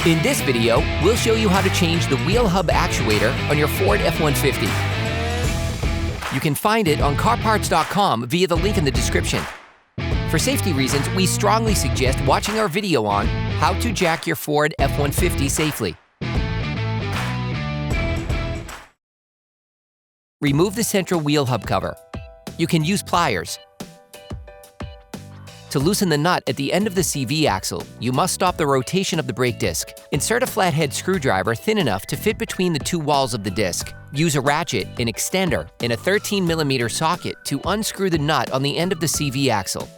In this video, we'll show you how to change the wheel hub actuator on your Ford F-150. You can find it on CarParts.com via the link in the description. For safety reasons, we strongly suggest watching our video on how to jack your Ford F-150 safely. Remove the central wheel hub cover. You can use pliers. To loosen the nut at the end of the CV axle, you must stop the rotation of the brake disc. Insert a flathead screwdriver thin enough to fit between the two walls of the disc. Use a ratchet, an extender, and a 13mm socket to unscrew the nut on the end of the CV axle.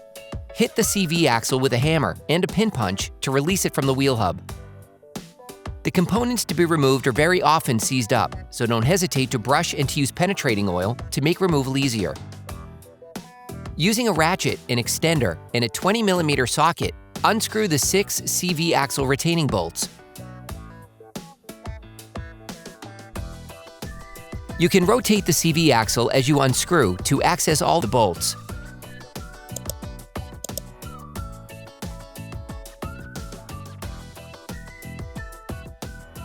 Hit the CV axle with a hammer and a pin punch to release it from the wheel hub. The components to be removed are very often seized up, so don't hesitate to brush and to use penetrating oil to make removal easier. Using a ratchet, an extender, and a 20mm socket, unscrew the 6 CV axle retaining bolts. You can rotate the CV axle as you unscrew to access all the bolts.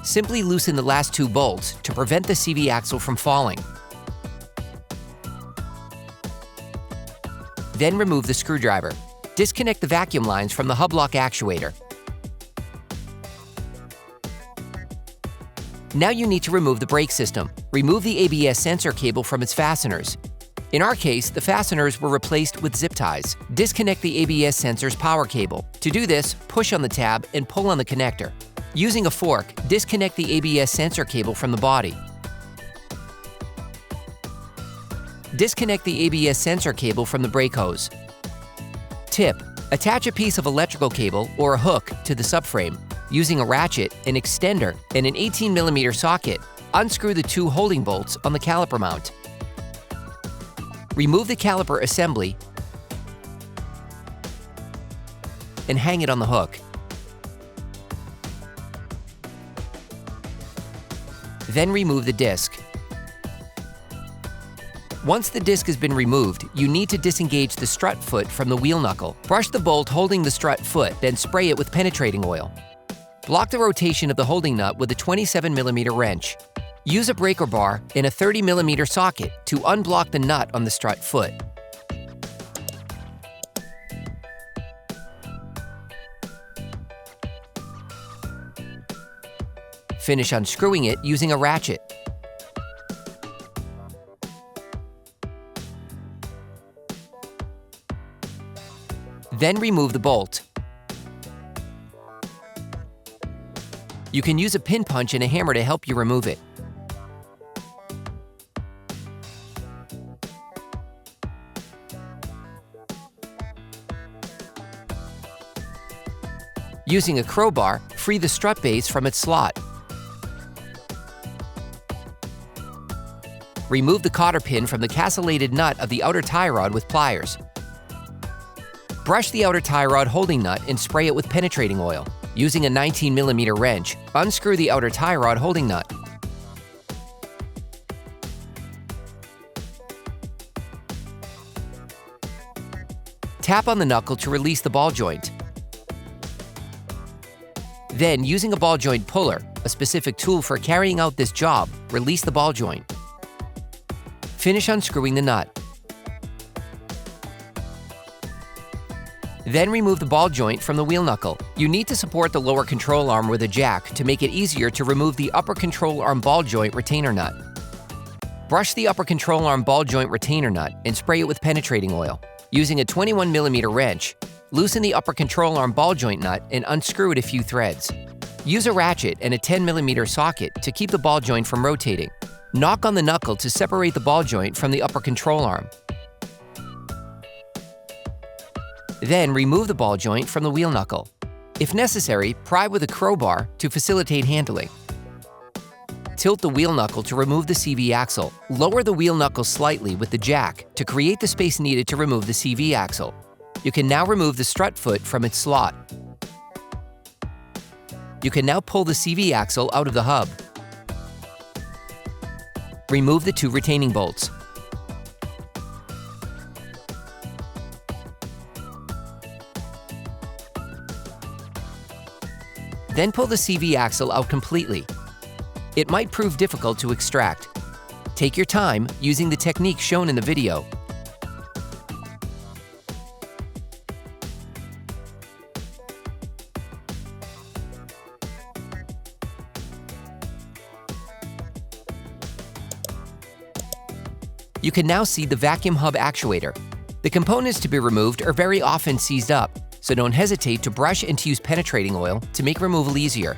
Simply loosen the last 2 bolts to prevent the CV axle from falling. Then remove the screwdriver. Disconnect the vacuum lines from the hub lock actuator. Now you need to remove the brake system. Remove the ABS sensor cable from its fasteners. In our case, the fasteners were replaced with zip ties. Disconnect the ABS sensor's power cable. To do this, push on the tab and pull on the connector. Using a fork, disconnect the ABS sensor cable from the body. Disconnect the ABS sensor cable from the brake hose. Tip: attach a piece of electrical cable or a hook to the subframe. Using a ratchet, an extender, and an 18mm socket, unscrew the 2 holding bolts on the caliper mount. Remove the caliper assembly and hang it on the hook. Then remove the disc. Once the disc has been removed, you need to disengage the strut foot from the wheel knuckle. Brush the bolt holding the strut foot, then spray it with penetrating oil. Block the rotation of the holding nut with a 27mm wrench. Use a breaker bar and a 30mm socket to unblock the nut on the strut foot. Finish unscrewing it using a ratchet. Then remove the bolt. You can use a pin punch and a hammer to help you remove it. Using a crowbar, free the strut base from its slot. Remove the cotter pin from the castellated nut of the outer tie rod with pliers. Brush the outer tie rod holding nut and spray it with penetrating oil. Using a 19mm wrench, unscrew the outer tie rod holding nut. Tap on the knuckle to release the ball joint. Then, using a ball joint puller, a specific tool for carrying out this job, release the ball joint. Finish unscrewing the nut. Then remove the ball joint from the wheel knuckle. You need to support the lower control arm with a jack to make it easier to remove the upper control arm ball joint retainer nut. Brush the upper control arm ball joint retainer nut and spray it with penetrating oil. Using a 21mm wrench, loosen the upper control arm ball joint nut and unscrew it a few threads. Use a ratchet and a 10mm socket to keep the ball joint from rotating. Knock on the knuckle to separate the ball joint from the upper control arm. Then remove the ball joint from the wheel knuckle. If necessary, pry with a crowbar to facilitate handling. Tilt the wheel knuckle to remove the CV axle. Lower the wheel knuckle slightly with the jack to create the space needed to remove the CV axle. You can now remove the strut foot from its slot. You can now pull the CV axle out of the hub. Remove the 2 retaining bolts. Then pull the CV axle out completely. It might prove difficult to extract. Take your time using the technique shown in the video. You can now see the Vacuum Hub Actuator. The components to be removed are very often seized up, so don't hesitate to brush and to use penetrating oil to make removal easier.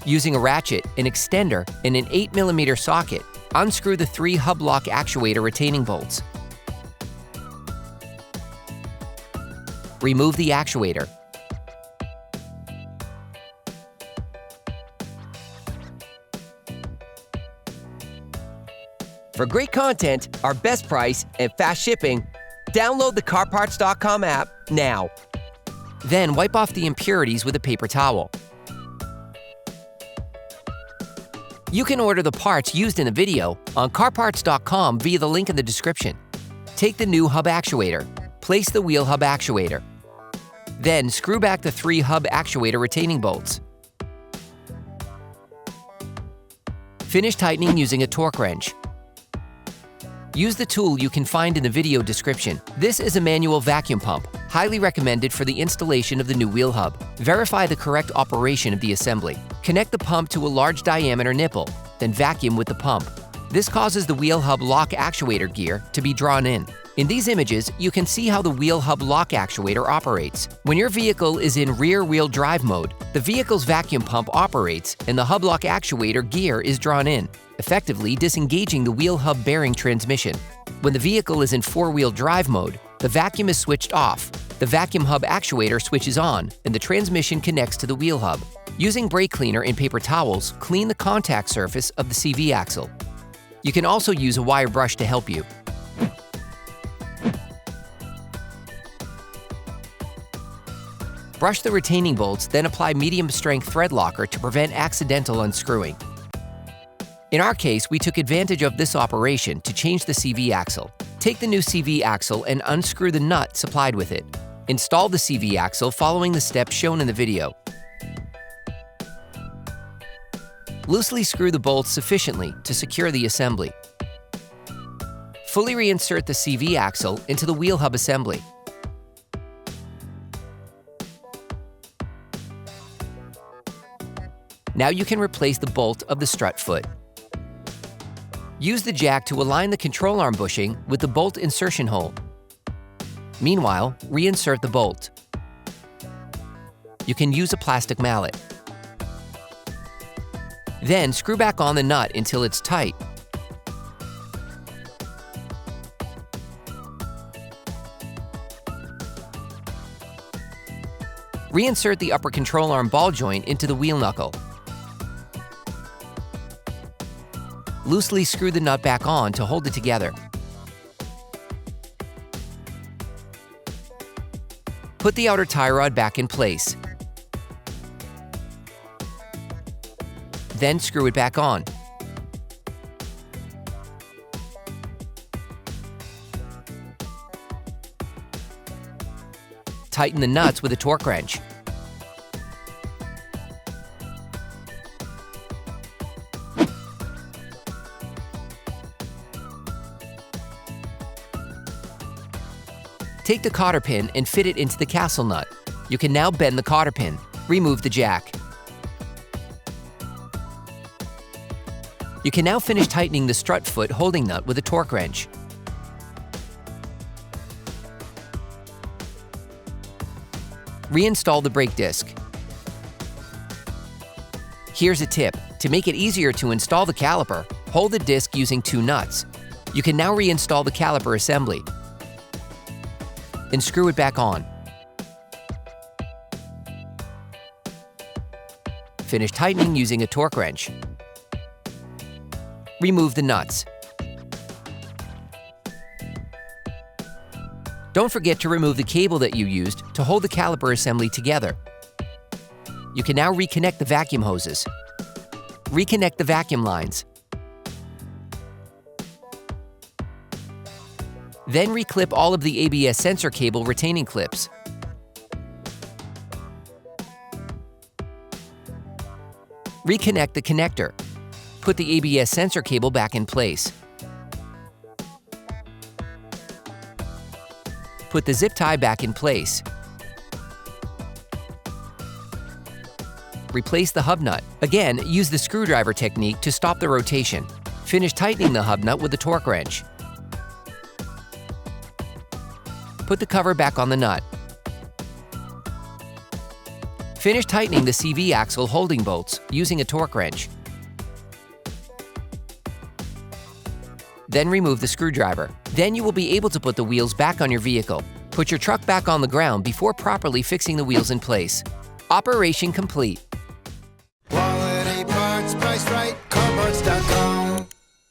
Using a ratchet, an extender, and an 8mm socket, unscrew the 3 hub lock actuator retaining bolts. Remove the actuator. For great content, our best price, and fast shipping, download the CarParts.com app now. Then wipe off the impurities with a paper towel. You can order the parts used in the video on CarParts.com via the link in the description. Take the new hub actuator, place the wheel hub actuator. Then screw back the 3 hub actuator retaining bolts. Finish tightening using a torque wrench. Use the tool you can find in the video description. This is a manual vacuum pump, highly recommended for the installation of the new wheel hub. Verify the correct operation of the assembly. Connect the pump to a large diameter nipple, then vacuum with the pump. This causes the wheel hub lock actuator gear to be drawn in. In these images, you can see how the wheel hub lock actuator operates. When your vehicle is in rear-wheel drive mode, the vehicle's vacuum pump operates and the hub lock actuator gear is drawn in, effectively disengaging the wheel hub bearing transmission. When the vehicle is in 4-wheel drive mode, the vacuum is switched off, the vacuum hub actuator switches on, and the transmission connects to the wheel hub. Using brake cleaner and paper towels, clean the contact surface of the CV axle. You can also use a wire brush to help you. Brush the retaining bolts, then apply medium-strength thread locker to prevent accidental unscrewing. In our case, we took advantage of this operation to change the CV axle. Take the new CV axle and unscrew the nut supplied with it. Install the CV axle following the steps shown in the video. Loosely screw the bolts sufficiently to secure the assembly. Fully reinsert the CV axle into the wheel hub assembly. Now you can replace the bolt of the strut foot. Use the jack to align the control arm bushing with the bolt insertion hole. Meanwhile, reinsert the bolt. You can use a plastic mallet. Then screw back on the nut until it's tight. Reinsert the upper control arm ball joint into the wheel knuckle. Loosely screw the nut back on to hold it together. Put the outer tie rod back in place. Then screw it back on. Tighten the nuts with a torque wrench. Take the cotter pin and fit it into the castle nut. You can now bend the cotter pin. Remove the jack. You can now finish tightening the strut foot holding nut with a torque wrench. Reinstall the brake disc. Here's a tip. To make it easier to install the caliper, hold the disc using 2 nuts. You can now reinstall the caliper assembly and screw it back on. Finish tightening using a torque wrench. Remove the nuts. Don't forget to remove the cable that you used to hold the caliper assembly together. You can now reconnect the vacuum hoses. Reconnect the vacuum lines. Then reclip all of the ABS sensor cable retaining clips. Reconnect the connector. Put the ABS sensor cable back in place. Put the zip tie back in place. Replace the hub nut. Again, use the screwdriver technique to stop the rotation. Finish tightening the hub nut with the torque wrench. Put the cover back on the nut. Finish tightening the CV axle holding bolts using a torque wrench. Then remove the screwdriver. Then you will be able to put the wheels back on your vehicle. Put your truck back on the ground before properly fixing the wheels in place. Operation complete. Quality parts, priced right, CarParts.com.